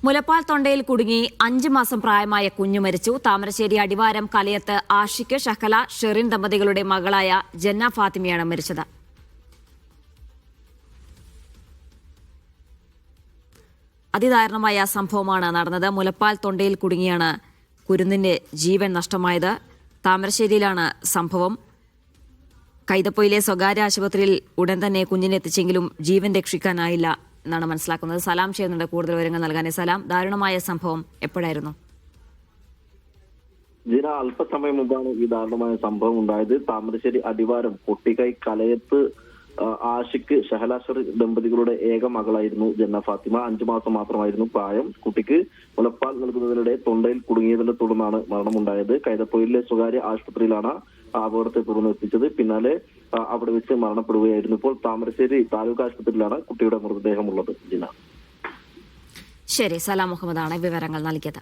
മുലപ്പാൽ തൊണ്ടയിൽ കുടുങ്ങി 5 മാസം പ്രായമായ കുഞ്ഞു മരിച്ചു. താമരശ്ശേരി അടിവാരം കലയത്ത് ആഷിഖ്, ഷഹല, ഷെറിൻ ദമ്പതികളുടെ മകളായ ജന്ന ഫാത്തിമയാണ് മരിച്ചത്. അതിദാരുണമായ സംഭവമാണ് നടന്നത്. മുലപ്പാൽ തൊണ്ടയിൽ കുടുങ്ങിയാണ് കുരുന്നിന്റെ ജീവൻ നഷ്ടമായത്. താമരശ്ശേരിയിലാണ് സംഭവം. കൈതപ്പൊയിലെ സ്വകാര്യ ആശുപത്രിയിൽ ഉടൻ തന്നെ കുഞ്ഞിനെ എത്തിച്ചെങ്കിലും ജീവൻ രക്ഷിക്കാനായില്ല എന്നാണ് മനസ്സിലാക്കുന്നത്. സലാം ചെയ്യുന്നുണ്ട് കൂടുതൽ വിവരങ്ങൾ നൽകാൻ. സലാം, ദാരുണമായ സംഭവം എപ്പോഴായിരുന്നു? ജിന, അല്പസമയം മുമ്പാണ് ഈ ദാരുണമായ സംഭവം ഉണ്ടായത്. താമരശ്ശേരി അടിവാരം കൊട്ടിക്കൈ കലയത്ത് ആഷിഖ്, ഷഹല, ഷെറിൻ ദമ്പതികളുടെ ഏക മകളായിരുന്നു ജന്ന ഫാത്തിമ. 5 മാസം മാത്രമായിരുന്നു പ്രായം. കുട്ടിക്ക് മുലപ്പാൽ നൽകുന്നതിനിടെ തൊണ്ടയിൽ കുടുങ്ങിയതിനെ തുടർന്നാണ് മരണമുണ്ടായത്. കൈതപ്പൊയിലെ സ്വകാര്യ ആശുപത്രിയിലാണ് അപകടത്തെ തുടർന്ന് എത്തിച്ചത്. പിന്നാലെ അവിടെ വെച്ച് മരണപ്പെടുകയായിരുന്നു. ഇപ്പോൾ താമരശ്ശേരി താലൂക്ക് ആശുപത്രിയിലാണ് കുട്ടിയുടെ മൃതദേഹമുള്ളത്. ജിന, ശരി, സലാം മുഹമ്മദാണ് വിവരങ്ങൾ നൽകിയത്.